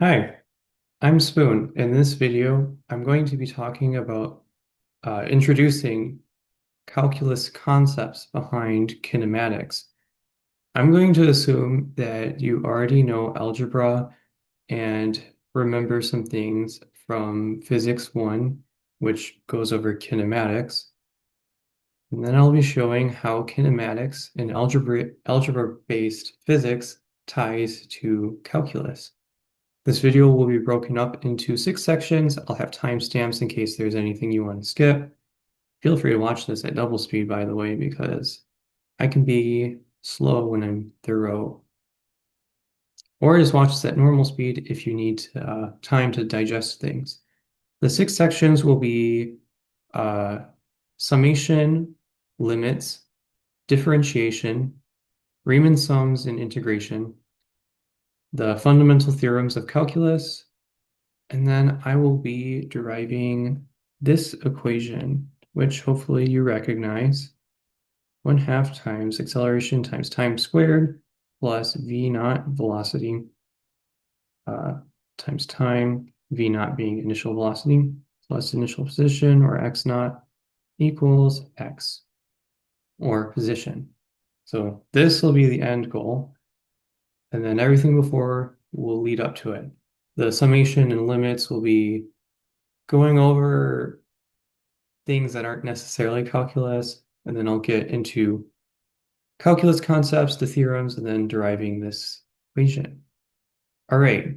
Hi, I'm Spoon. In this video, I'm going to be talking about introducing calculus concepts behind kinematics. I'm going to assume that you already know algebra and remember some things from Physics 1, which goes over kinematics. And then I'll be showing how kinematics and algebra-based physics ties to calculus. This video will be broken up into 6 sections. I'll have timestamps in case there's anything you want to skip. Feel free to watch this at double speed, by the way, because I can be slow when I'm thorough. Or just watch this at normal speed if you need time to digest things. The 6 sections will be uh, summation, limits, differentiation, Riemann sums and integration, the fundamental theorems of calculus, and then I will be deriving this equation, which hopefully you recognize. 1/2 times acceleration times time squared plus v naught velocity uh, times time, v naught being initial velocity plus initial position, or x naught, equals x, or position. So this will be the end goal, and then everything before will lead up to it. The summation and limits will be going over things that aren't necessarily calculus, and then I'll get into calculus concepts, the theorems, and then deriving this equation. All right,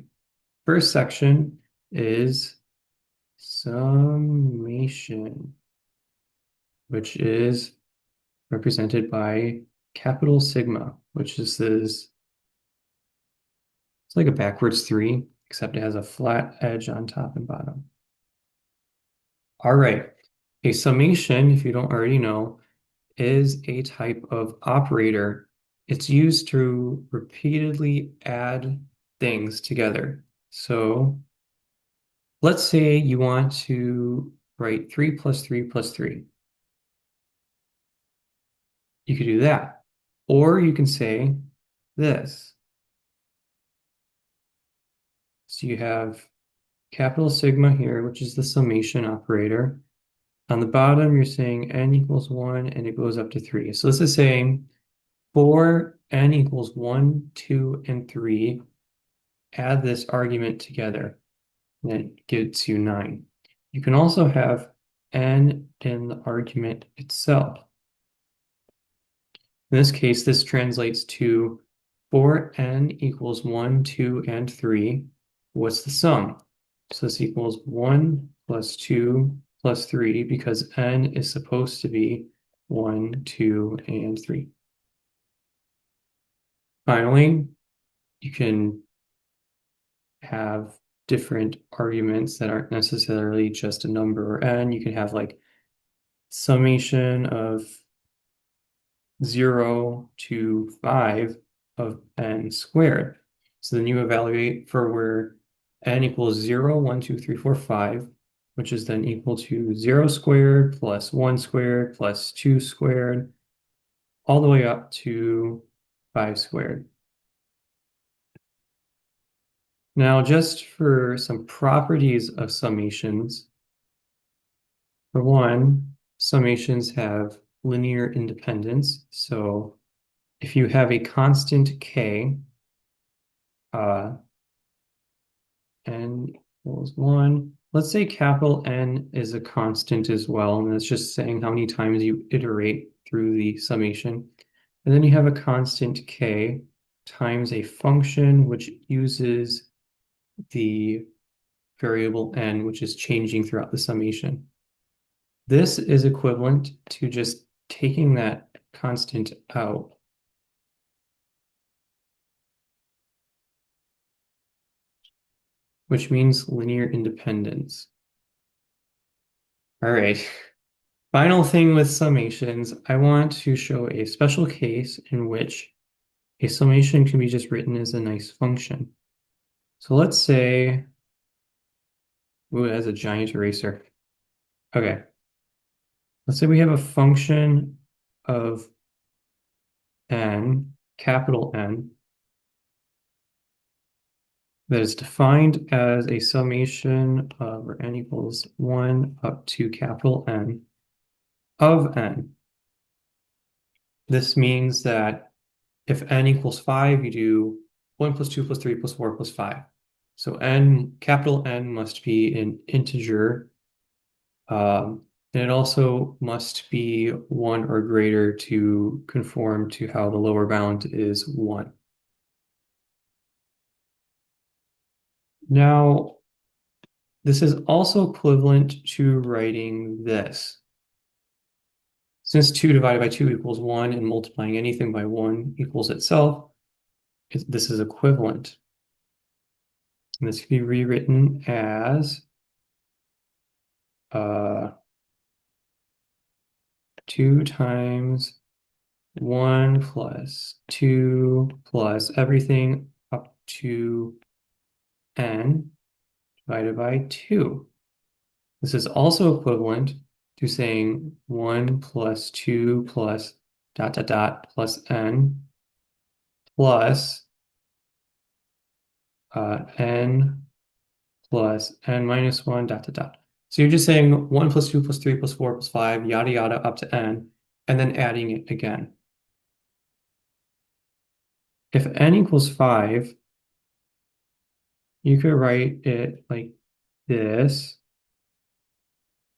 first section is summation, which is represented by capital sigma, which is this, it's like a backwards 3, except it has a flat edge on top and bottom. All right, a summation, if you don't already know, is a type of operator. It's used to repeatedly add things together. So let's say you want to write 3 plus 3 plus 3. You could do that. Or you can say this. So you have capital sigma here, which is the summation operator. On the bottom, you're saying n equals 1, and it goes up to 3. So this is saying for n equals 1, 2, and 3, add this argument together, and it gives you 9. You can also have n in the argument itself. In this case, this translates to for n equals 1, 2, and 3, what's the sum? So this equals 1 plus 2 plus 3, because n is supposed to be 1, 2, and 3. Finally, you can have different arguments that aren't necessarily just a number or n. You can have like summation of 0 to 5 of n squared. So then you evaluate for where n equals 0, 1, 2, 3, 4, 5, which is then equal to 0 squared plus 1 squared plus 2 squared, all the way up to 5 squared. Now, just for some properties of summations, for one, summations have linear independence. So if you have a constant k, uh, n equals 1, let's say capital N is a constant as well, and that's just saying how many times you iterate through the summation. And then you have a constant k times a function which uses the variable n, which is changing throughout the summation. This is equivalent to just taking that constant out. Which means linear independence. All right. Final thing with summations, I want to show a special case in which a summation can be just written as a nice function. So let's say, ooh, it has a giant eraser. Okay. Let's say we have a function of n, capital N, that is defined as a summation of where n equals 1 up to capital N of n. This means that if n equals 5, you do 1 plus 2 plus 3 plus 4 plus 5. So n, capital N must be an integer, and it also must be 1 or greater to conform to how the lower bound is 1. Now, this is also equivalent to writing this. Since 2 divided by 2 equals 1 and multiplying anything by 1 equals itself, this is equivalent. And this can be rewritten as 2 times 1 plus 2 plus everything up to n divided by 2. This is also equivalent to saying 1 plus 2 plus dot dot dot plus n plus n plus n minus 1 dot dot dot. So you're just saying 1 plus 2 plus 3 plus 4 plus 5 yada yada up to n and then adding it again. If n equals 5, you could write it like this.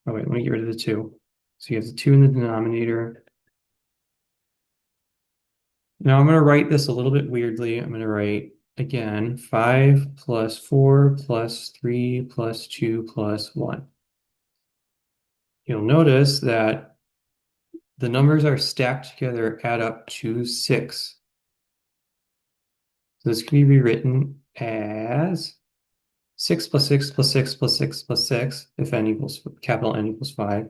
Oh wait, let me get rid of the 2. So you have the 2 in the denominator. Now I'm going to write this a little bit weirdly. I'm going to write, again, 5 plus 4 plus 3 plus 2 plus 1. You'll notice that the numbers are stacked together, add up to 6. So this can be rewritten as 6 plus 6 plus 6 plus 6 plus 6, if n equals, capital N equals 5,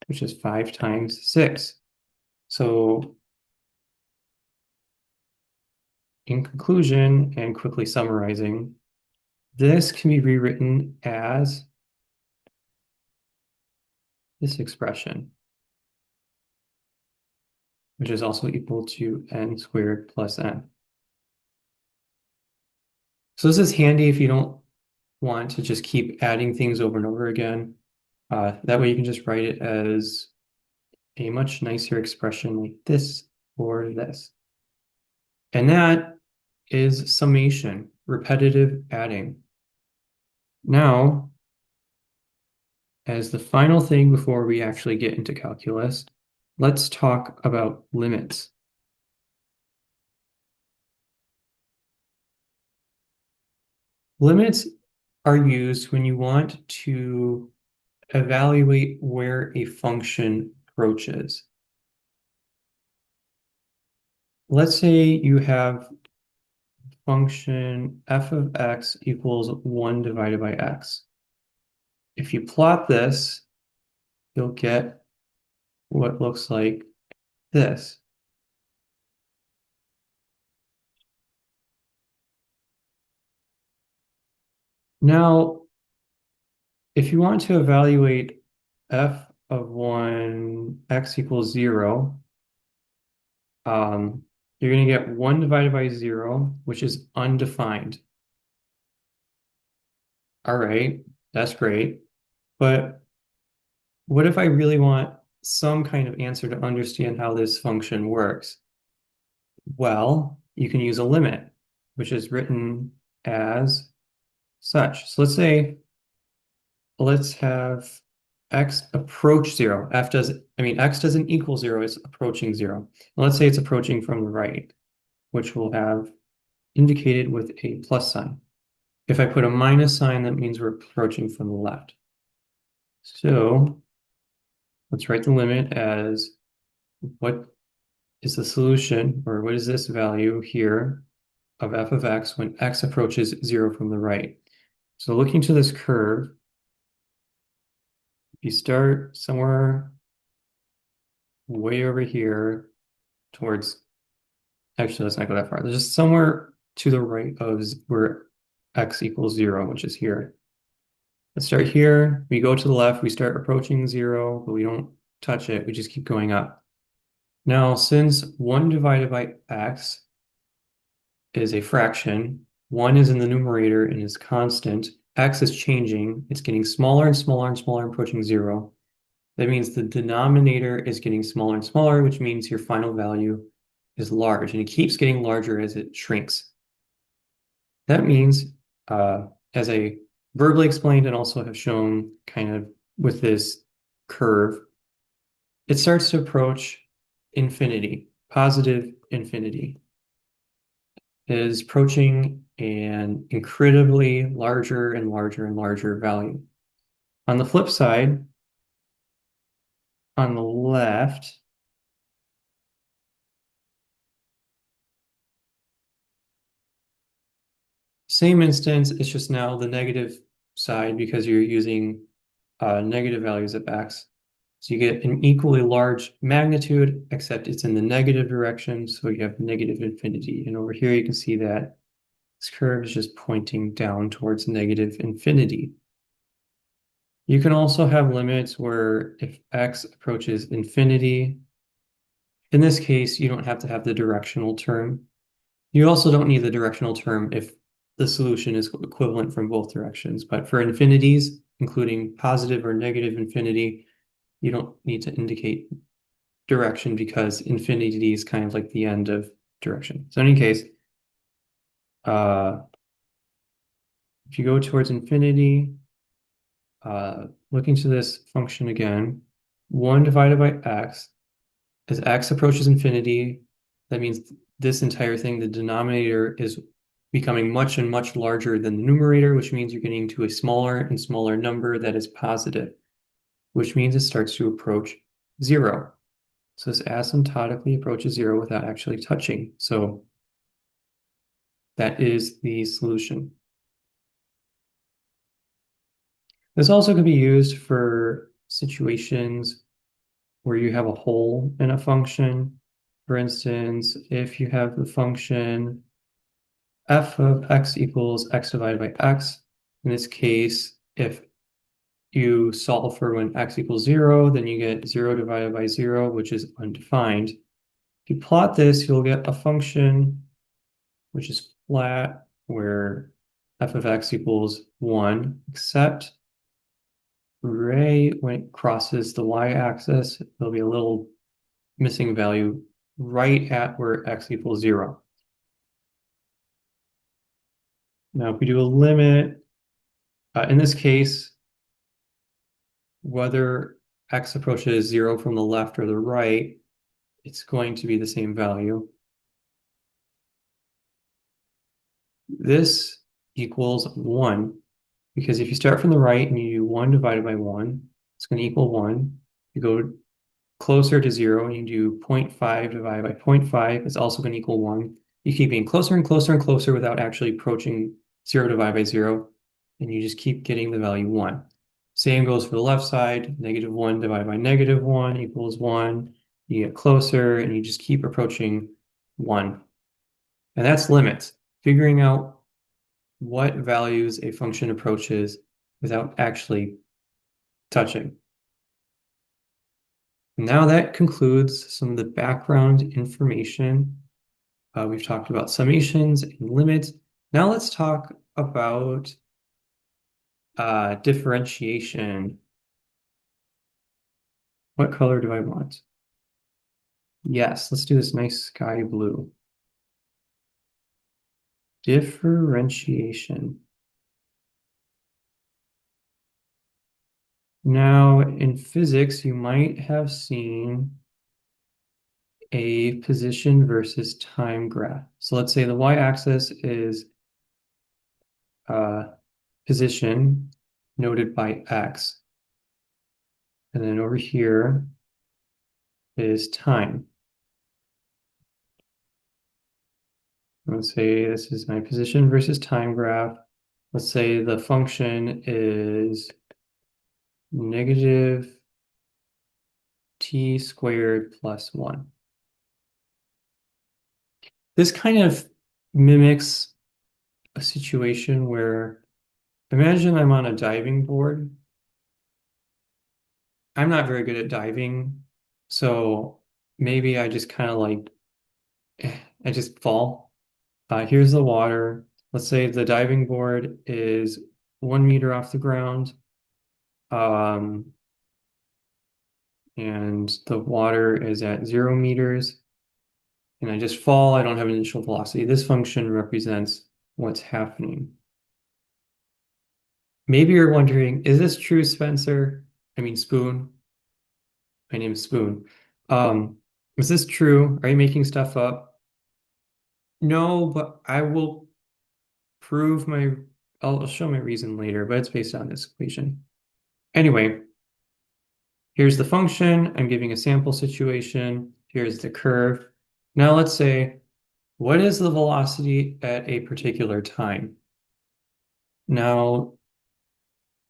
which is 5 times 6. So in conclusion, and quickly summarizing, this can be rewritten as this expression, which is also equal to n squared plus n. So this is handy if you don't want to just keep adding things over and over again. That way you can just write it as a much nicer expression like this or this. And that is summation, repetitive adding. Now, as the final thing before we actually get into calculus, let's talk about limits. Limits are used when you want to evaluate where a function approaches. Let's say you have function f of x equals 1 divided by x. If you plot this, you'll get what looks like this. Now, if you want to evaluate f of 1, x equals 0, you're going to get 1 divided by 0, which is undefined. All right, that's great. But what if I really want some kind of answer to understand how this function works? Well, you can use a limit, which is written as such. So let's have x approach 0. X doesn't equal 0, it's approaching 0. And let's say it's approaching from the right, which we'll have indicated with a plus sign. If I put a minus sign, that means we're approaching from the left. So let's write the limit as what is the solution, or what is this value here of f of x when x approaches 0 from the right. So looking to this curve, you start somewhere way over here towards, actually, let's not go that far. There's just somewhere to the right of where x equals 0, which is here. Let's start here. We go to the left, we start approaching 0, but we don't touch it. We just keep going up. Now, since 1 divided by x is a fraction, 1 is in the numerator and is constant. X is changing. It's getting smaller and smaller and smaller, approaching 0. That means the denominator is getting smaller and smaller, which means your final value is large, and it keeps getting larger as it shrinks. That means, as I verbally explained and also have shown kind of with this curve, it starts to approach infinity, positive infinity. It is approaching an incredibly larger and larger and larger value. On the flip side, on the left, same instance, it's just now the negative side because you're using negative values of x. So you get an equally large magnitude, except it's in the negative direction, so you have negative infinity. And over here you can see that this curve is just pointing down towards negative infinity. You can also have limits where if x approaches infinity, in this case, you don't have to have the directional term. You also don't need the directional term if the solution is equivalent from both directions. But for infinities, including positive or negative infinity, you don't need to indicate direction because infinity is kind of like the end of direction. So in any case, if you go towards infinity, looking to this function again, 1 divided by x, as x approaches infinity, that means this entire thing, the denominator is becoming much and much larger than the numerator, which means you're getting to a smaller and smaller number that is positive, which means it starts to approach 0. So this asymptotically approaches 0 without actually touching. So that is the solution. This also can be used for situations where you have a hole in a function. For instance, if you have the function f of x equals x divided by x, in this case, if you solve for when x equals 0, then you get 0 divided by 0, which is undefined. If you plot this, you'll get a function which is flat, where f of x equals 1, except right when it crosses the y-axis, there'll be a little missing value right at where x equals 0. Now, if we do a limit, in this case, whether x approaches 0 from the left or the right, it's going to be the same value. This equals 1, because if you start from the right and you do 1 divided by 1, it's going to equal 1. You go closer to 0 and you do 0.5 divided by 0.5, it's also going to equal 1. You keep getting closer and closer and closer without actually approaching 0 divided by 0, and you just keep getting the value 1. Same goes for the left side. -1 divided by -1 equals 1. You get closer and you just keep approaching 1. And that's limits. Figuring out what values a function approaches without actually touching. Now that concludes some of the background information. We've talked about summations and limits. Now let's talk about differentiation. What color do I want? Yes, let's do this nice sky blue. Differentiation. Now, in physics, you might have seen a position versus time graph. So let's say the y-axis is position noted by x. And then over here is time. Let's say this is my position versus time graph. Let's say the function is negative t squared plus 1. This kind of mimics a situation where, imagine I'm on a diving board. I'm not very good at diving, so maybe I just kind of like, I just fall. Here's the water. Let's say the diving board is 1 meter off the ground, um, and the water is at 0 meters, and I just fall, I don't have an initial velocity. This function represents what's happening. Maybe you're wondering, is this true, Spencer? I mean, Spoon. My name is Spoon. Um, is this true? Are you making stuff up? No, but I will prove I'll show my reason later, but it's based on this equation. Anyway, here's the function. I'm giving a sample situation. Here's the curve. Now let's say, what is the velocity at a particular time? Now,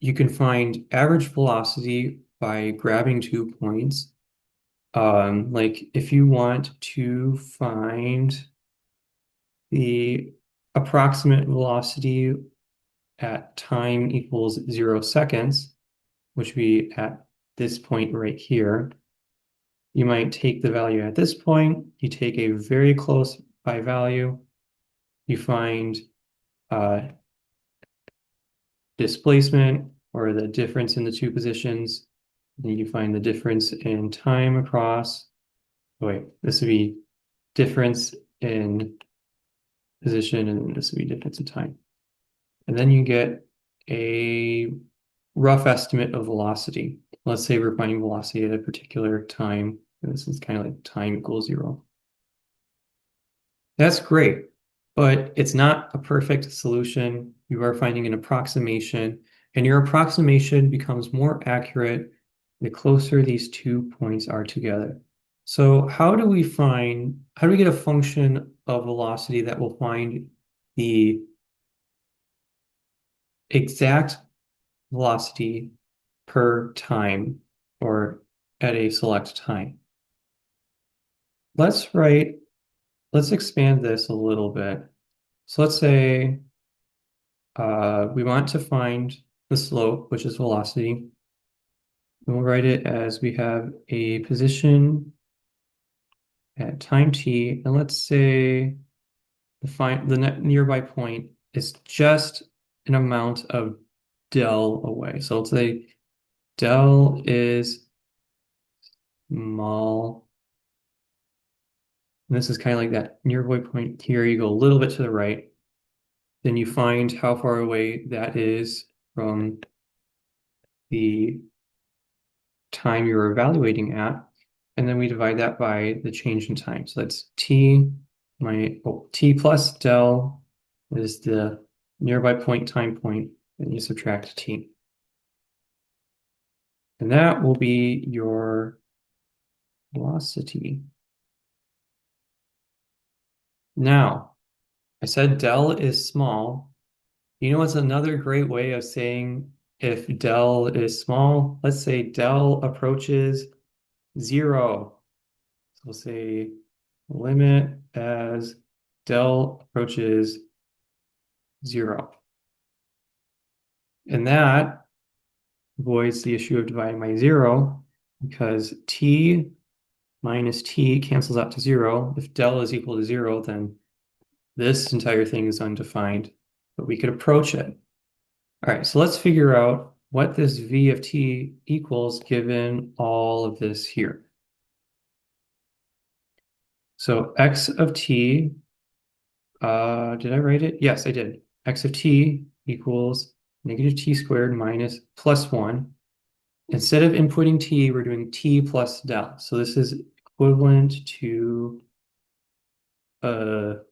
you can find average velocity by grabbing 2 points. Like if you want to find the approximate velocity at time equals 0 seconds, which would be at this point right here, you might take the value at this point, you take a very close by value, you find uh, displacement or the difference in the two positions, then you find the difference in time across. Oh, wait, this would be difference in position, and this would be difference in time. And then you get a rough estimate of velocity. Let's say we're finding velocity at a particular time. This is kind of like time equals 0. That's great, but it's not a perfect solution. You are finding an approximation, and your approximation becomes more accurate the closer these 2 points are together. So how do we get a function of velocity that will find the exact velocity per time or at a select time? Let's expand this a little bit. So let's say we want to find the slope, which is velocity. And we'll write it as we have a position at time t, and let's say the nearby point is just an amount of del away. So let's say del is small. And this is kind of like that nearby point here. You go a little bit to the right. Then you find how far away that is from the time you're evaluating at. And then we divide that by the change in time. So that's t plus del is the nearby point time point, and you subtract t. And that will be your velocity. Now, I said del is small. You know what's another great way of saying if del is small? Let's say del approaches 0. So we'll say limit as del approaches 0. And that avoids the issue of dividing by 0 because t minus t cancels out to 0. If del is equal to 0, then this entire thing is undefined, but we could approach it. All right, so let's figure out what this v of t equals given all of this here. So x of t, did I write it? Yes, I did. X of t equals negative t squared minus plus 1. Instead of inputting t, we're doing t plus del. So this is equivalent to, okay,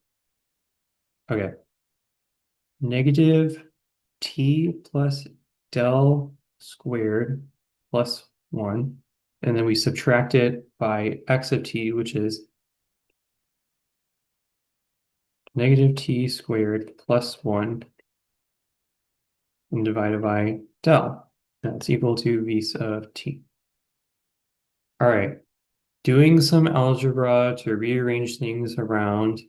negative t plus del squared plus 1. And then we subtract it by x of t, which is negative t squared plus 1 and divided by del. That's equal to v of t. All right, doing some algebra to rearrange things around.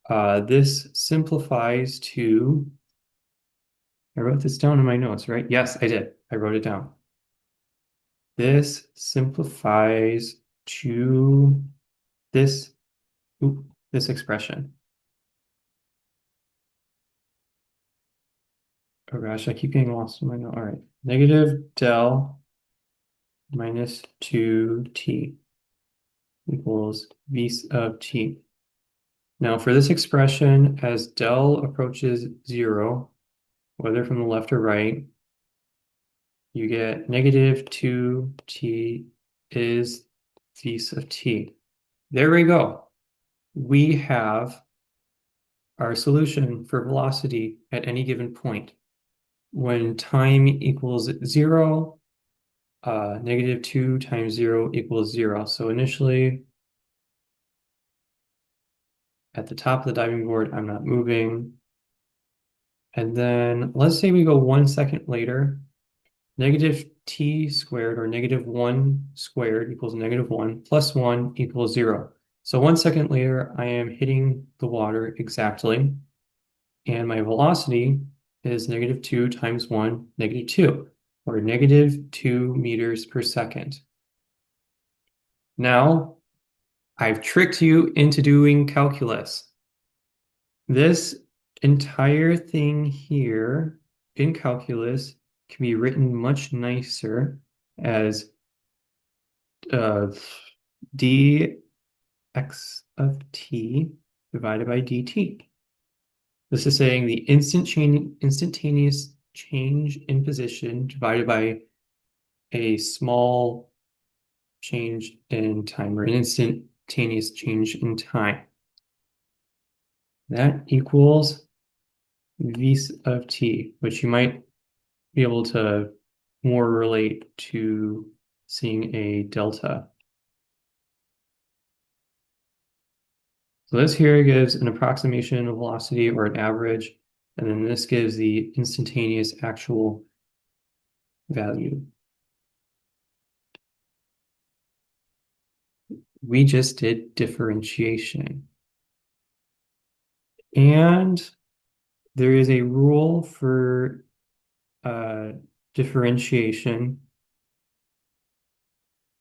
This simplifies to, I wrote this down in my notes, right? Yes, I did. I wrote it down. This simplifies to this expression. Oh gosh, I keep getting lost in my note. All right. Negative del minus 2t equals v of t. Now for this expression, as del approaches 0, whether from the left or right, you get negative 2t is v of t. There we go. We have our solution for velocity at any given point. When time equals 0, negative 2 times 0 equals 0. So initially, at the top of the diving board, I'm not moving. And then let's say we go 1 second later, negative t squared or negative 1 squared equals negative 1 plus 1 equals 0. So 1 second later, I am hitting the water exactly. And my velocity is negative 2 times 1, negative 2, or negative 2 meters per second. Now, I've tricked you into doing calculus. This entire thing here in calculus can be written much nicer as dx of t divided by dt. This is saying the instantaneous change in position divided by a small change in time, or an instantaneous change in time. That equals v of t, which you might be able to more relate to seeing a delta. So this here gives an approximation of velocity or an average, and then this gives the instantaneous actual value. We just did differentiation. And there is a rule for differentiation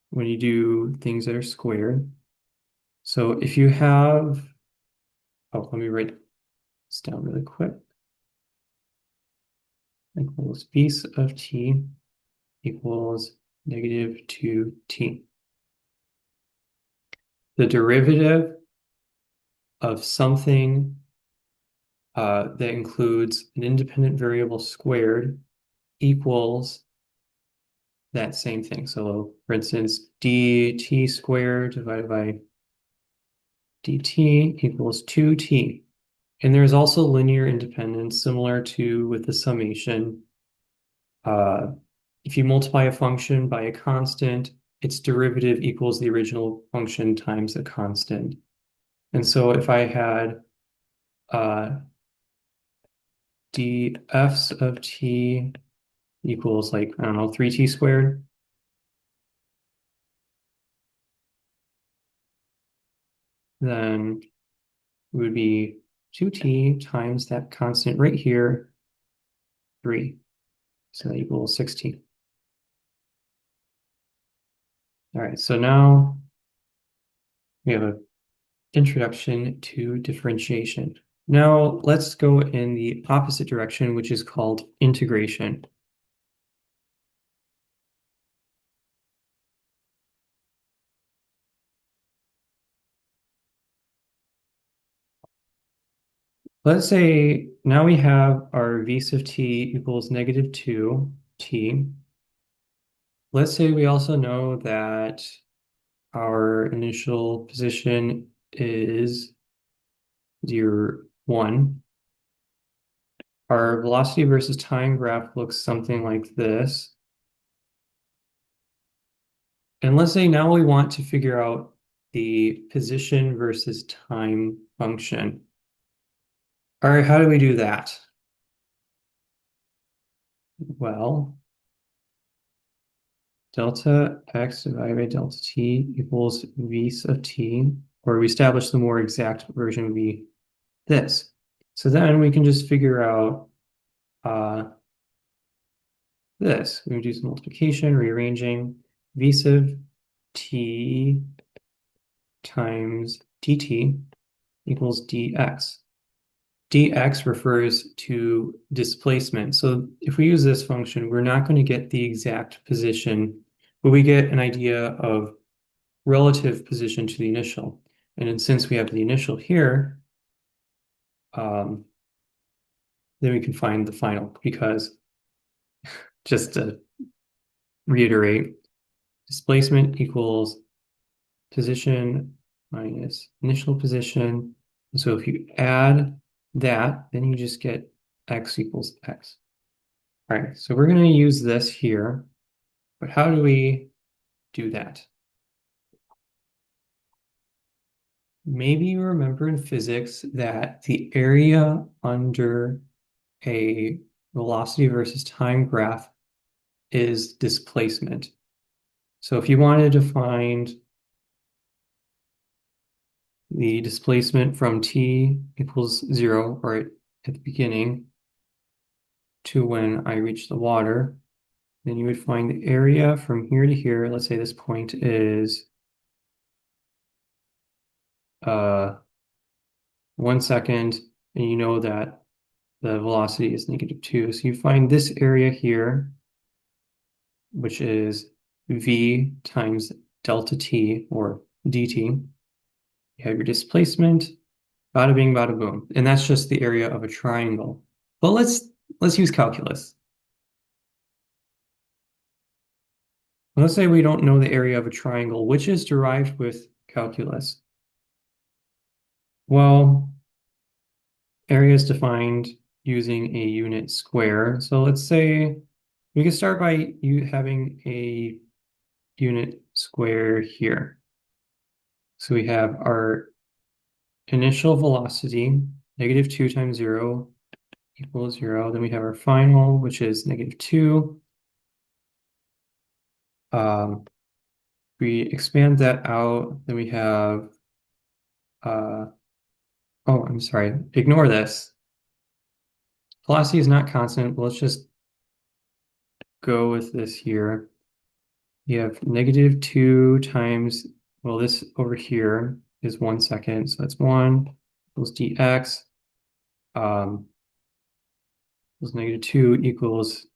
when you do things that are squared. So if you have, let me write this down really quick. Equals v of t equals negative 2t. The derivative of something that includes an independent variable squared equals that same thing. So for instance, dt squared divided by dt equals 2t. And there's also linear independence similar to with the summation. If you multiply a function by a constant, its derivative equals the original function times a constant. And so if I had dfs of t equals like, I don't know, 3t squared, then it would be 2t times that constant right here, 3. So that equals 16. All right, so now we have an introduction to differentiation. Now let's go in the opposite direction, which is called integration. Let's say now we have our v of t equals negative 2t. Let's say we also know that our initial position is 0, 1. Our velocity versus time graph looks something like this. And let's say now we want to figure out the position versus time function. All right, how do we do that? Well, delta x divided by delta t equals v of t, or we establish the more exact version would be this. So then we can just figure out this. We would do some multiplication, rearranging v of t times dt equals dx. dx refers to displacement. So if we use this function, we're not going to get the exact position, but we get an idea of relative position to the initial. And then since we have the initial here, then we can find the final, because just to reiterate, displacement equals position minus initial position. So if you add that, then you just get x equals x. All right, so we're going to use this here, but how do we do that? Maybe you remember in physics that the area under a velocity versus time graph is displacement. So if you wanted to find the displacement from t equals 0, or at the beginning, to when I reach the water, then you would find the area from here to here. Let's say this point is 1 second, and you know that the velocity is -2. So you find this area here, which is v times delta t, or dt. You have your displacement, bada bing, bada boom. And that's just the area of a triangle. But let's use calculus. Let's say we don't know the area of a triangle, which is derived with calculus. Well, area is defined using a unit square. So let's say we can start by you having a unit square here. So we have our initial velocity, -2 times 0 equals 0. Then we have our final, which is -2. We expand that out, then we have, oh, I'm sorry, ignore this. Velocity is not constant, but let's just go with this here. You have -2 times, well, this over here is 1 second, so that's 1 equals dx. Equals -2 equals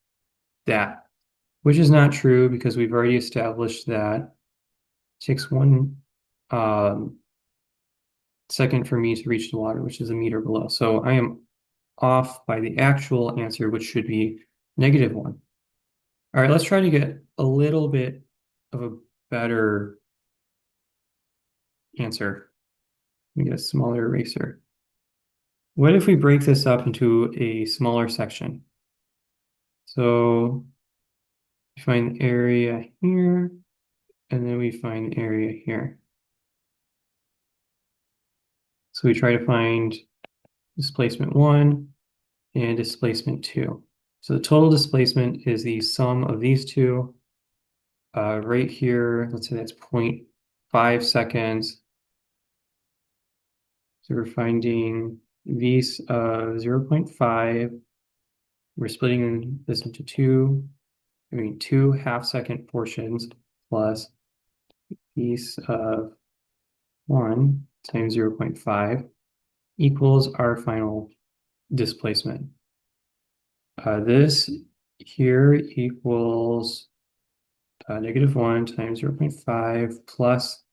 that, which is not true because we've already established that it takes 1 second for me to reach the water, which is a meter below. So I am off by the actual answer, which should be -1. All right, let's try to get a little bit of a better answer. Let me get a smaller eraser. What if we break this up into a smaller section? So we find the area here, and then we find the area here. So we try to find displacement 1 and displacement 2. So the total displacement is the sum of these two. Right here, let's say that's 0.5 seconds. So we're finding V's of 0.5. We're splitting this into two 2 half-second portions, plus V's of 1 times 0.5 equals our final displacement. This here equals -1 times 0.5 plus,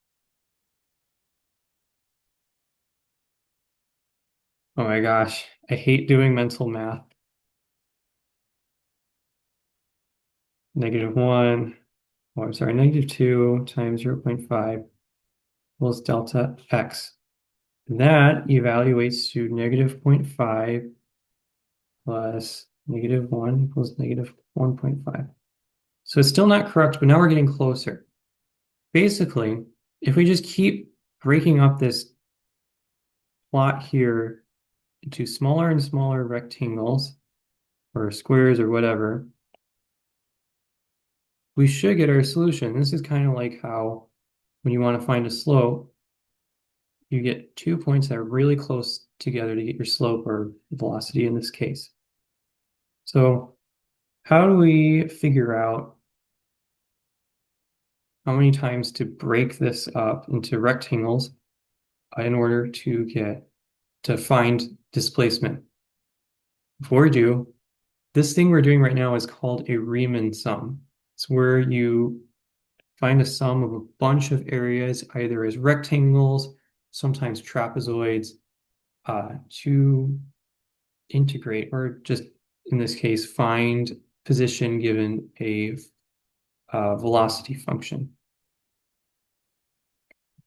oh my gosh, I hate doing mental math. -1, oh, I'm sorry, -2 times 0.5 equals delta x. That evaluates to -0.5 plus -1 equals -1.5. So it's still not correct, but now we're getting closer. Basically, if we just keep breaking up this plot here into smaller and smaller rectangles, or squares, or whatever, we should get our solution. This is kind of like how when you want to find a slope, you get 2 points that are really close together to get your slope, or velocity in this case. So how do we figure out how many times to break this up into rectangles in order to find displacement. Before we do, this thing we're doing right now is called a Riemann sum. It's where you find a sum of a bunch of areas, either as rectangles, sometimes trapezoids, to integrate, or just in this case, find position given a velocity function.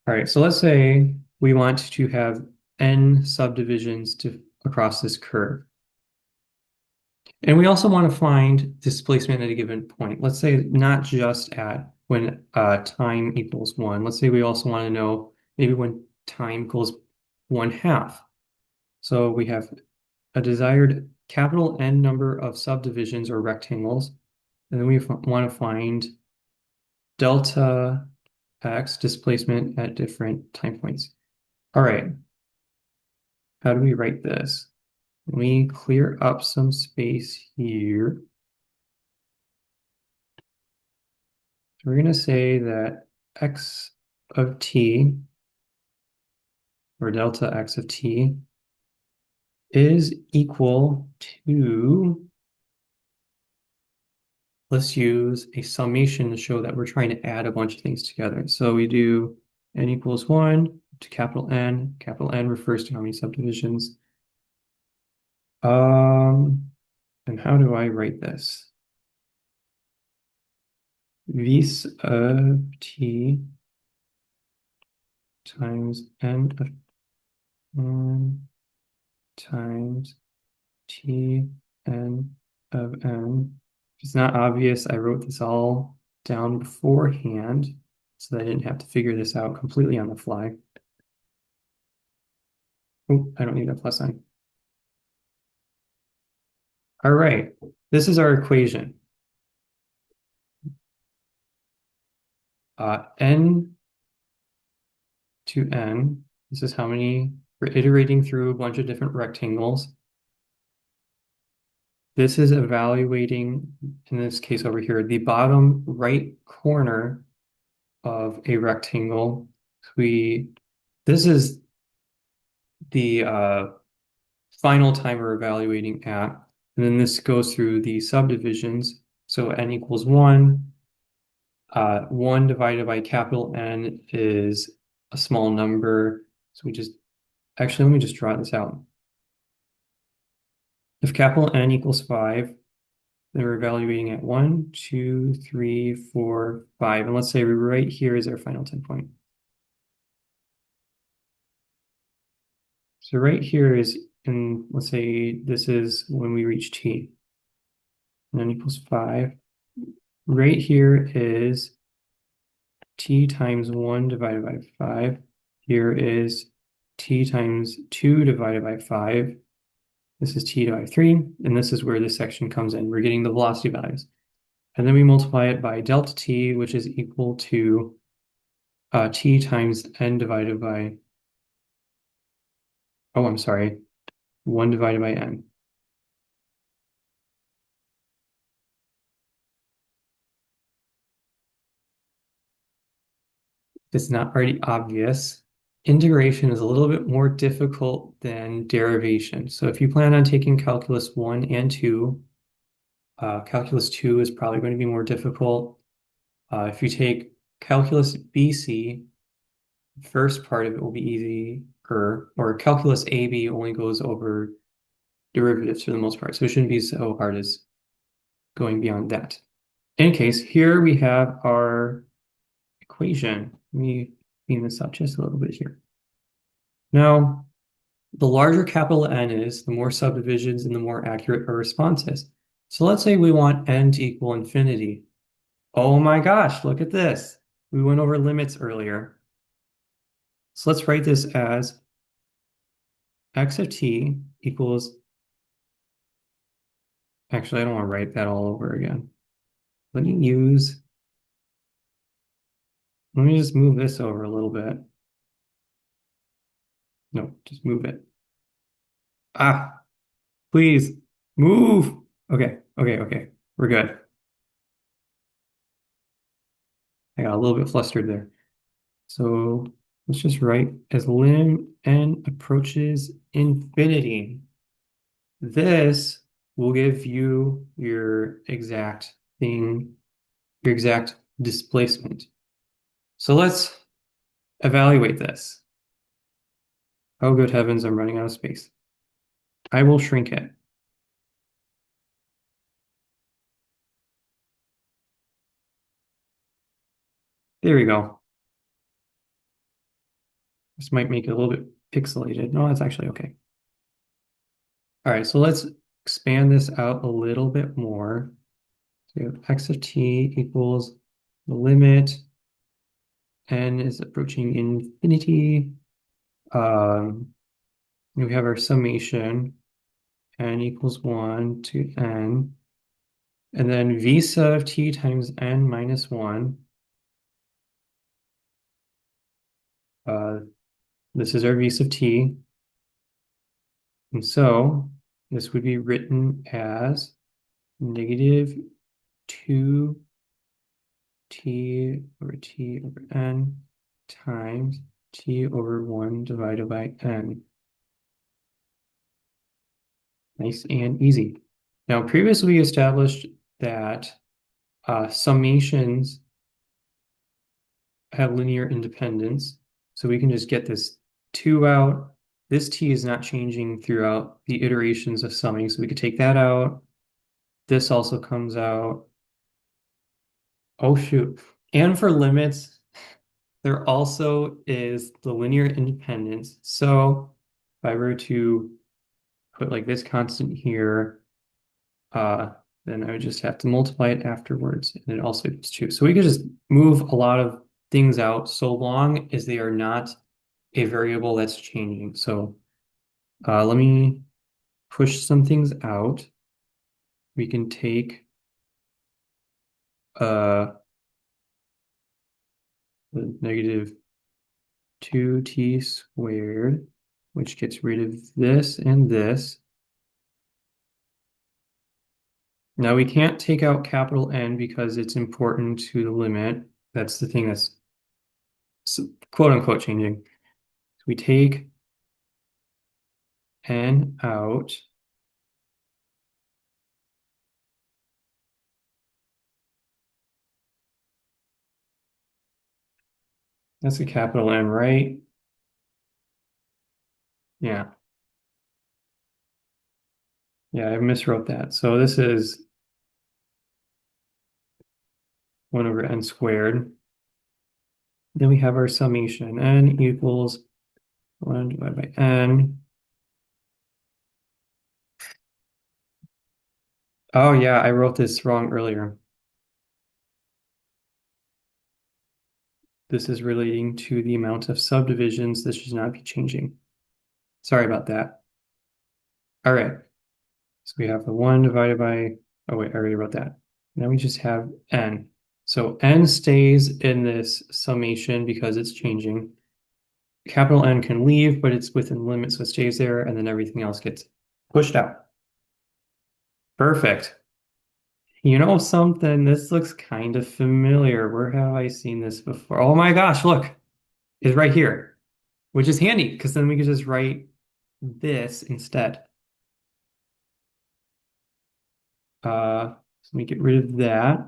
All right, so let's say we want to have n subdivisions across this curve. And we also want to find displacement at a given point. Let's say not just at when time equals 1. Let's say we also want to know maybe when time equals 1/2. So we have a desired capital N number of subdivisions or rectangles, and then we want to find delta x displacement at different time points. All right, how do we write this? Let me clear up some space here. So we're going to say that x of t, or delta x of t, is equal to, let's use a summation to show that we're trying to add a bunch of things together. So we do n equals 1 to capital N. Capital N refers to how many subdivisions. And how do I write this? Vis of t times n of 1 times t n of n. If it's not obvious, I wrote this all down beforehand so that I didn't have to figure this out completely on the fly. Oh, I don't need a plus sign. All right, this is our equation. N to n, this is how many, we're iterating through a bunch of different rectangles. This is evaluating, in this case over here, the bottom right corner of a rectangle. This is the final time we're evaluating at, and then this goes through the subdivisions. So n equals 1. 1 divided by capital N is a small number. So actually, let me just draw this out. If capital N equals 5, then we're evaluating at 1, 2, 3, 4, 5. And let's say right here is our final 10 point. So right here is, and let's say this is when we reach t. And n equals 5. Right here is t times 1 divided by 5. Here is t times 2 divided by 5. This is t divided by 3, and this is where this section comes in. We're getting the velocity values. And then we multiply it by delta t, which is equal to t times n divided by, oh, I'm sorry, 1 divided by n. If it's not already obvious, integration is a little bit more difficult than derivation. So if you plan on taking calculus 1 and 2, calculus 2 is probably going to be more difficult. If you take calculus BC, first part of it will be easy, or calculus AB only goes over derivatives for the most part, so it shouldn't be so hard as going beyond that. In any case, here we have our equation. Let me clean this up just a little bit here. Now, the larger capital N is, the more subdivisions and the more accurate our response is. So let's say we want n to equal infinity. Oh my gosh, look at this. We went over limits earlier. So let's write this as x of t equals, actually, I don't want to write that all over again. Let me just move this over a little bit. No, just move it. Ah, please move. Okay. We're good. I got a little bit flustered there. So let's just write as lim n approaches infinity. This will give you your exact thing, your exact displacement. So let's evaluate this. Oh, good heavens, I'm running out of space. I will shrink it. There we go. This might make it a little bit pixelated. No, that's actually okay. All right, so let's expand this out a little bit more. So we have x of t equals the limit n is approaching infinity. We have our summation n equals 1 to n. And then v sub of t times n minus 1. This is our v sub t. And so this would be written as negative 2t over t over n times t over 1 divided by n. Nice and easy. Now, previously we established that summations have linear independence, so we can just get this 2 out. This t is not changing throughout the iterations of summing, so we could take that out. This also comes out. Oh, shoot. And for limits, there also is the linear independence. So if I were to put like this constant here, then I would just have to multiply it afterwards, and it also equals 2. So we could just move a lot of things out so long as they are not a variable that's changing. So let me push some things out. We can take the negative 2t squared, which gets rid of this and this. Now we can't take out capital N because it's important to the limit. That's the thing that's quote unquote changing. So we take N out. That's a capital N, right? Yeah. Yeah, I miswrote that. So this is 1 over n squared. Then we have our summation. N equals 1 divided by n. Oh, yeah, I wrote this wrong earlier. This is relating to the amount of subdivisions. This should not be changing. Sorry about that. All right. So we have the 1 divided by, oh wait, I already wrote that. Now we just have n. So n stays in this summation because it's changing. Capital N can leave, but it's within limits, so it stays there, and then everything else gets pushed out. Perfect. You know something? This looks kind of familiar. Where have I seen this before? Oh my gosh, look. It's right here, which is handy because then we could just write this instead. So let me get rid of that.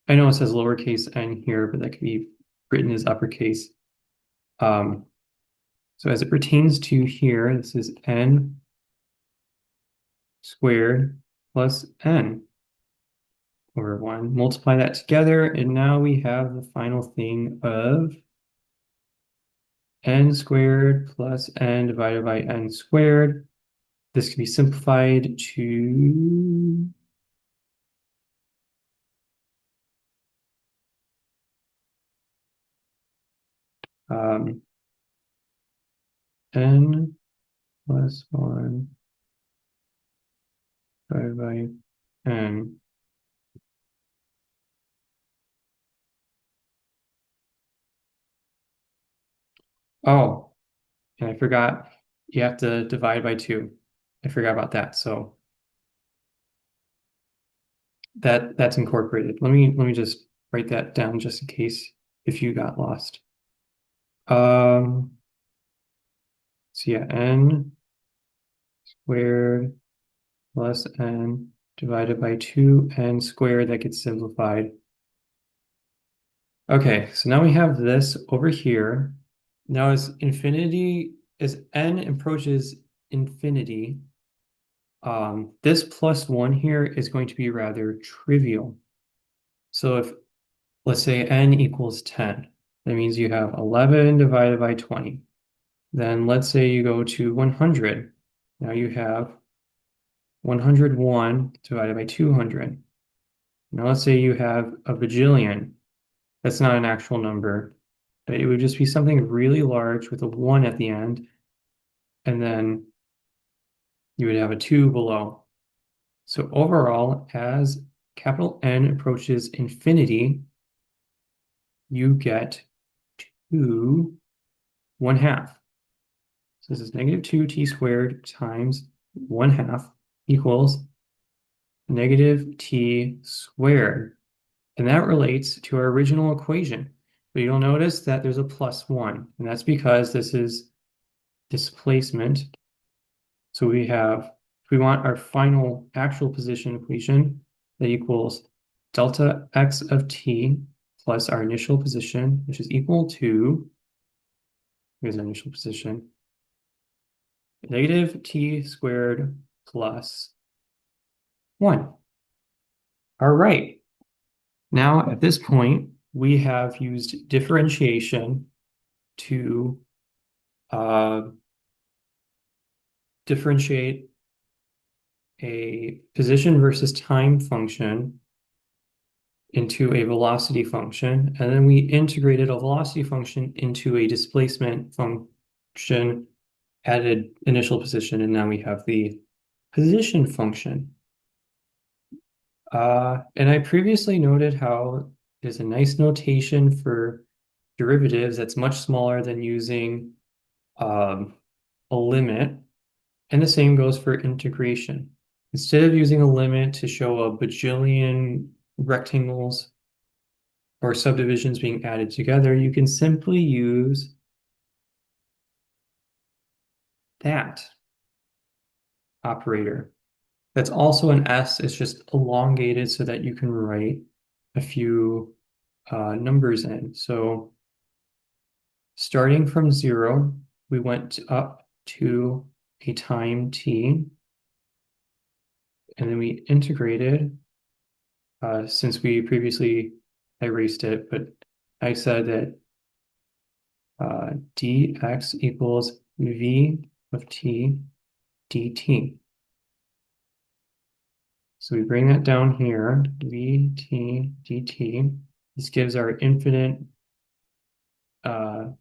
I know it says lowercase n here, but that could be written as uppercase. Um, so as it pertains to here, this is n squared plus n over 1. Multiply that together, and now we have the final thing of n squared plus n divided by n squared. This can be simplified to n plus 1 divided by n. Oh, and I forgot you have to divide by 2. I forgot about that. So that's incorporated. Let me just write that down just in case if you got lost. So yeah, n squared plus n divided by 2n squared, that gets simplified. Okay, so now we have this over here. Now as n approaches infinity, this plus 1 here is going to be rather trivial. So if, let's say n equals 10, that means you have 11 divided by 20. Then let's say you go to 100. Now you have 101 divided by 200. Now let's say you have a bajillion. That's not an actual number. It would just be something really large with a 1 at the end, and then you would have a 2 below. So overall, as capital N approaches infinity, you get 2 1/2. So this is negative 2t squared times 1/2 equals negative t squared. And that relates to our original equation. But you'll notice that there's a plus 1, and that's because this is displacement. So we have, if we want our final actual position equation, that equals delta x of t plus our initial position, which is equal to, here's our initial position, negative t squared plus 1. All right. Now, at this point, we have used differentiation to differentiate a position versus time function into a velocity function, and then we integrated a velocity function into a displacement function, added initial position, and now we have the position function. And I previously noted how there's a nice notation for derivatives that's much smaller than using a limit, and the same goes for integration. Instead of using a limit to show a bajillion rectangles or subdivisions being added together, you can simply use that operator. That's also an S, it's just elongated so that you can write a few numbers in. So starting from 0, we went up to a time t, and then we integrated, since we previously erased it, but I said that dx equals v of t dt. So we bring that down here, v t dt. This gives our infinite Bajillion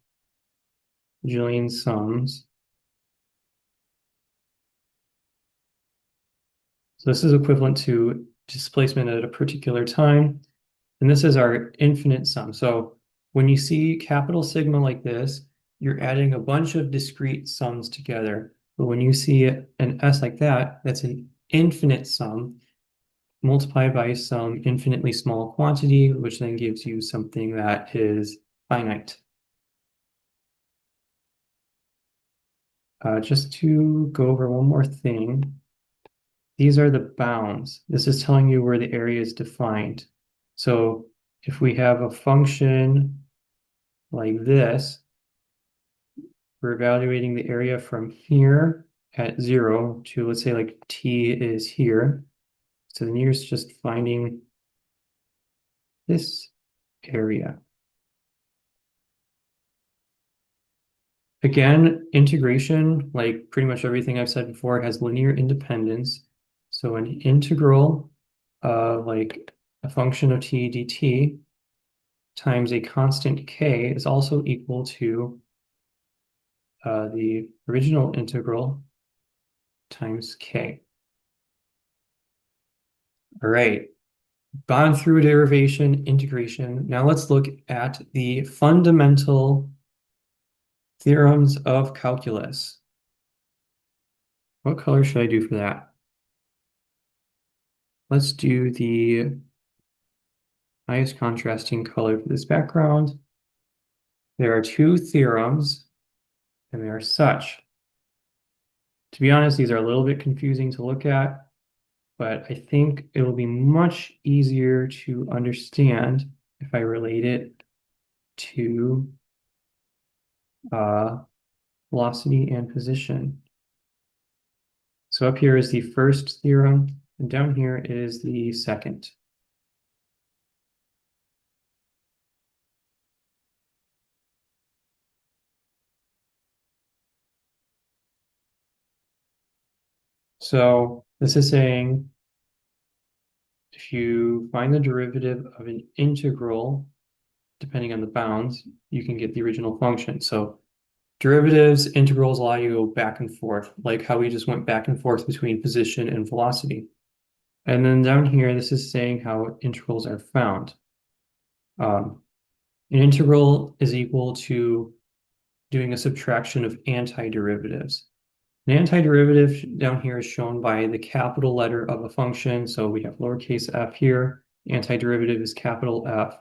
sums. So this is equivalent to displacement at a particular time. And this is our infinite sum. So when you see capital sigma like this, you're adding a bunch of discrete sums together. But when you see an S like that, that's an infinite sum multiplied by some infinitely small quantity, which then gives you something that is finite. Just to go over one more thing, these are the bounds. This is telling you where the area is defined. So if we have a function like this, we're evaluating the area from here at 0 to, let's say, like t is here. So then you're just finding this area. Again, integration, like pretty much everything I've said before, has linear independence. So an integral of like a function of t dt times a constant k is also equal to the original integral times k. All right, gone through derivation, integration. Now let's look at the fundamental theorems of calculus. What color should I do for that? Let's do the highest contrasting color for this background. There are two theorems, and they are such. To be honest, these are a little bit confusing to look at, but I think it will be much easier to understand if I relate it to velocity and position. So up here is the first theorem, and down here is the second. So this is saying if you find the derivative of an integral, depending on the bounds, you can get the original function. So derivatives, integrals allow you to go back and forth, like how we just went back and forth between position and velocity. And then down here, this is saying how integrals are found. An integral is equal to doing a subtraction of antiderivatives. An antiderivative down here is shown by the capital letter of a function. So we have lowercase f here. Antiderivative is capital F.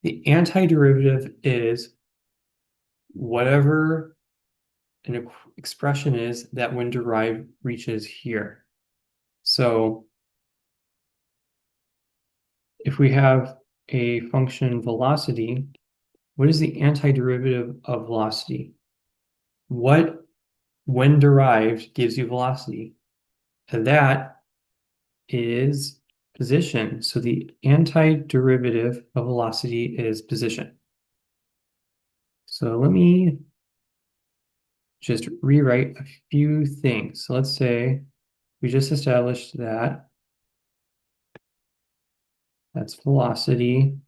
The antiderivative is whatever an expression is that when derived reaches here. So if we have a function velocity, what is the antiderivative of velocity? What, when derived, gives you velocity? And that is position. So the antiderivative of velocity is position. So let me just rewrite a few things. So let's say we just established that that's velocity.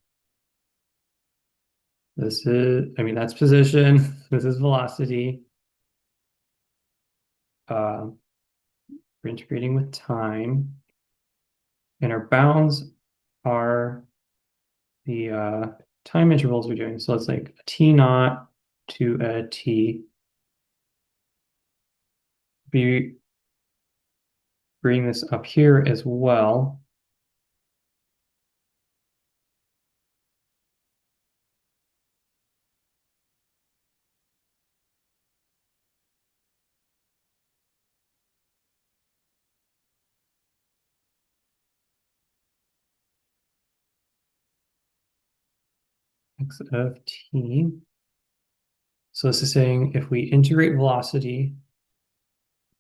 This is, that's position. This is velocity. We're integrating with time. And our bounds are the time intervals we're doing. So it's like a t naught to a t. We bring this up here as well. X of t. So this is saying if we integrate velocity,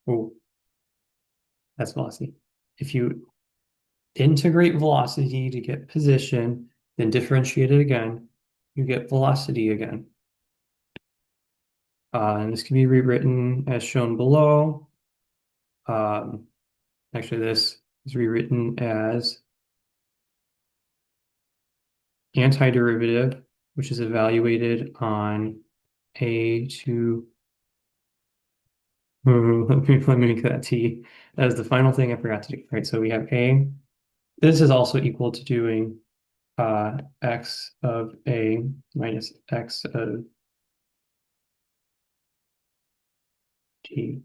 oh, that's velocity. If you integrate velocity to get position, then differentiate it again, you get velocity again. And this can be rewritten as shown below. Actually, this is rewritten as antiderivative, which is evaluated on a to let me make that t as the final thing I forgot to do. Right, so we have a. This is also equal to doing x of a minus x of t.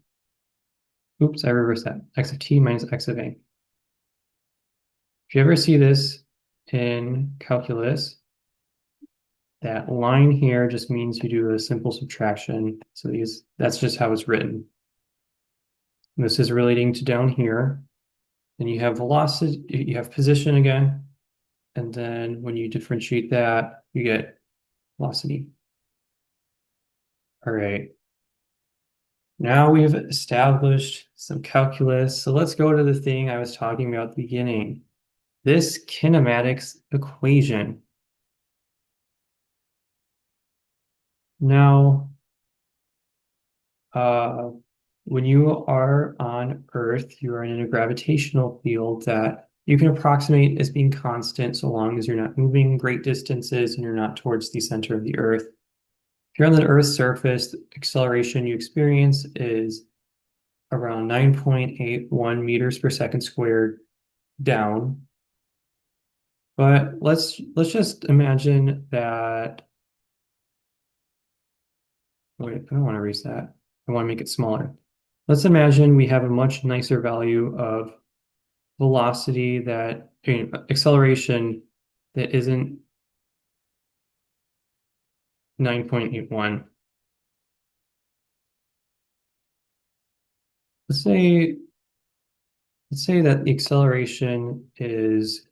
Oops, I reversed that. X of t minus x of a. If you ever see this in calculus, that line here just means you do a simple subtraction. So that's just how it's written. And this is relating to down here. Then you have velocity, you have position again. And then when you differentiate that, you get velocity. All right. Now we've established some calculus. So let's go to the thing I was talking about at the beginning. This kinematics equation. Now, when you are on Earth, you are in a gravitational field that you can approximate as being constant so long as you're not moving great distances and you're not towards the center of the Earth. If you're on the Earth's surface, the acceleration you experience is around 9.81 meters per second squared down. But let's just imagine that. Wait, I don't want to erase that. I want to make it smaller. Let's imagine we have a much nicer value of velocity that, acceleration that isn't 9.81. Let's say let's say that the acceleration is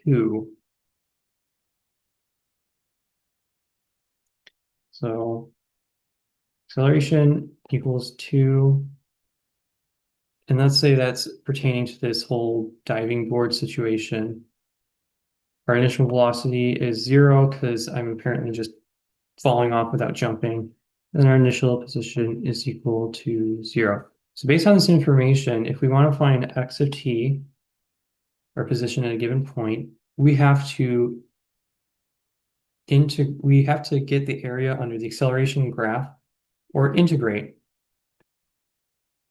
2. So acceleration equals 2. And let's say that's pertaining to this whole diving board situation. Our initial velocity is 0 because I'm apparently just falling off without jumping. And our initial position is equal to 0. So based on this information, if we want to find x of t, our position at a given point, we have to get the area under the acceleration graph or integrate.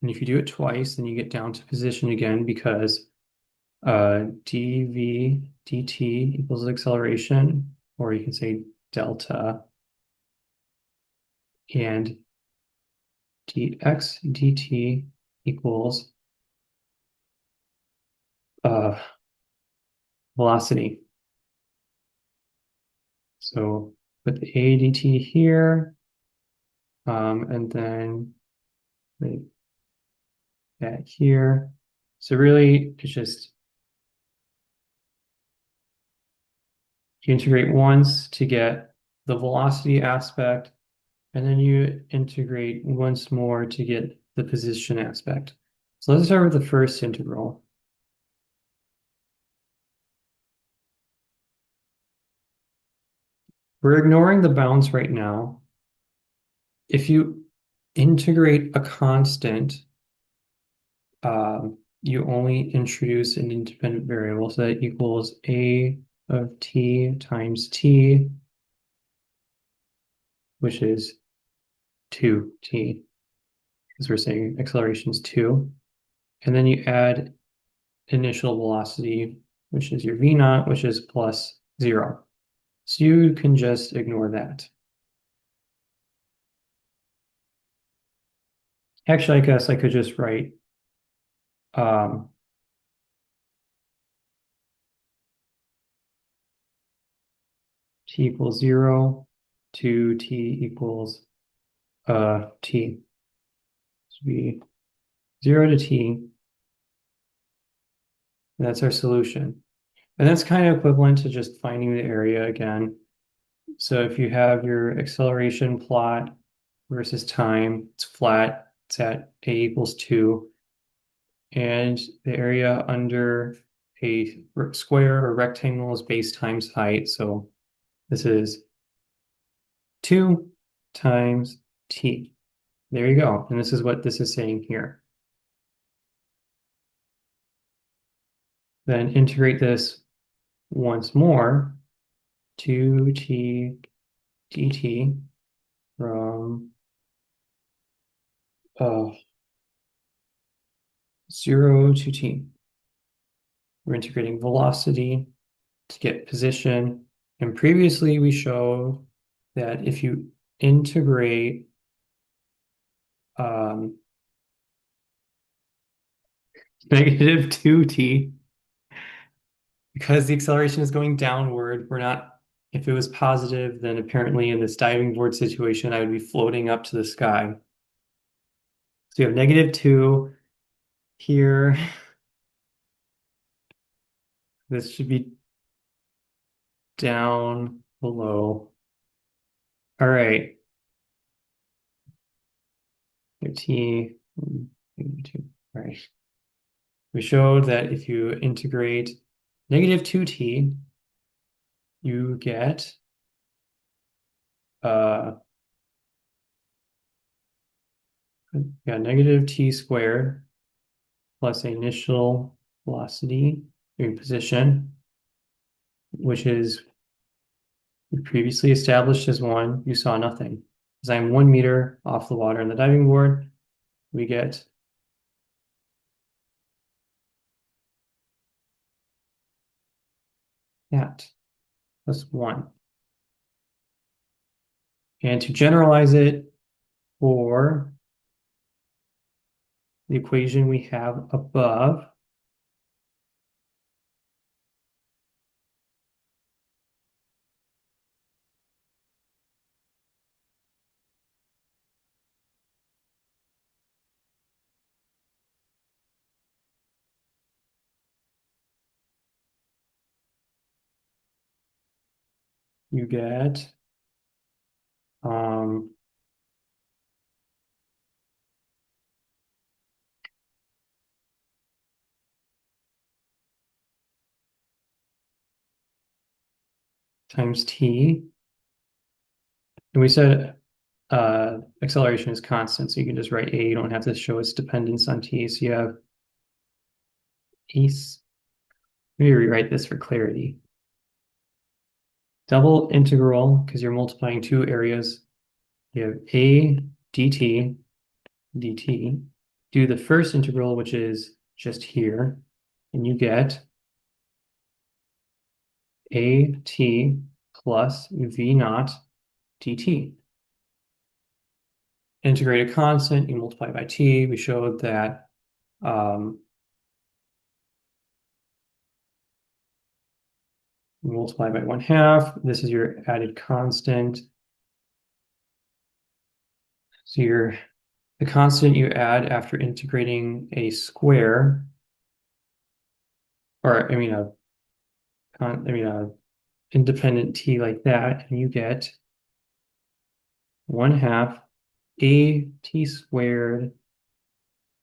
And if you do it twice, then you get down to position again because dv dt equals acceleration, or you can say delta, and dx dt equals velocity. So put the a dt here, and then put that here. So really, it's just you integrate once to get the velocity aspect, and then you integrate once more to get the position aspect. So let's start with the first integral. We're ignoring the bounds right now. If you integrate a constant, you only introduce an independent variable, so that equals a of t times t, which is 2t, because we're saying acceleration is 2. And then you add initial velocity, which is your v naught, which is plus 0. So you can just ignore that. Actually, I guess I could just write t equals 0 to t equals t. So be 0 to t, and that's our solution. And that's kind of equivalent to just finding the area again. So if you have your acceleration plot versus time, it's flat, it's at a equals 2, and the area under a square or rectangle is base times height. So this is 2 times t. There you go. And this is what this is saying here. Then integrate this once more, 2t dt from 0 to t. We're integrating velocity to get position. And previously we showed that if you integrate negative 2t, because the acceleration is going downward, we're not, if it was positive, then apparently in this diving board situation, I would be floating up to the sky. So you have negative 2 here. This should be down below. All right. T, 2. All right. We showed that if you integrate negative 2t, you get negative t squared plus initial velocity in position, which is previously established as 1. You saw nothing. As I'm 1 meter off the water on the diving board, we get that plus 1. And to generalize it for the equation we have above, you get times t. And we said acceleration is constant, so you can just write a. You don't have to show its dependence on t. So you have ace. Maybe rewrite this for clarity. Double integral, because you're multiplying two areas. You have a dt, dt. Do the first integral, which is just here, and you get at plus v naught dt. Integrate a constant, you multiply by t. We showed that you multiply by 1/2. This is your added constant. So the constant you add after integrating a square, or I mean a independent t like that, and you get 1/2 a t squared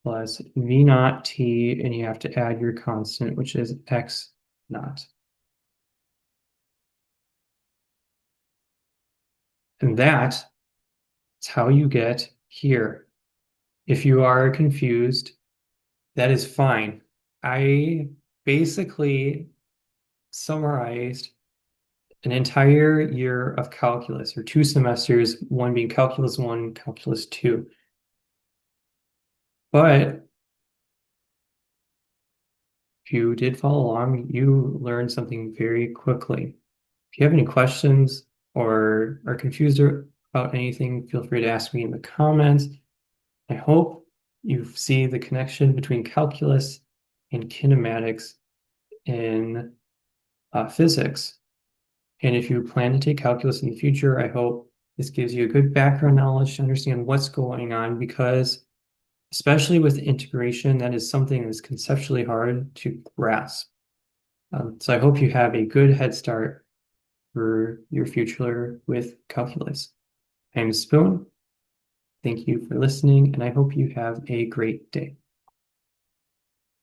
plus v naught t, and you have to add your constant, which is x naught. And that is how you get here. If you are confused, that is fine. I basically summarized an entire year of calculus, or 2 semesters, one being calculus 1, calculus 2. But if you did follow along, you learned something very quickly. If you have any questions or are confused about anything, feel free to ask me in the comments. I hope you see the connection between calculus and kinematics in physics. And if you plan to take calculus in the future, I hope this gives you a good background knowledge to understand what's going on, because especially with integration, that is something that's conceptually hard to grasp. So I hope you have a good head start for your future with calculus. I'm Spoon. Thank you for listening, and I hope you have a great day.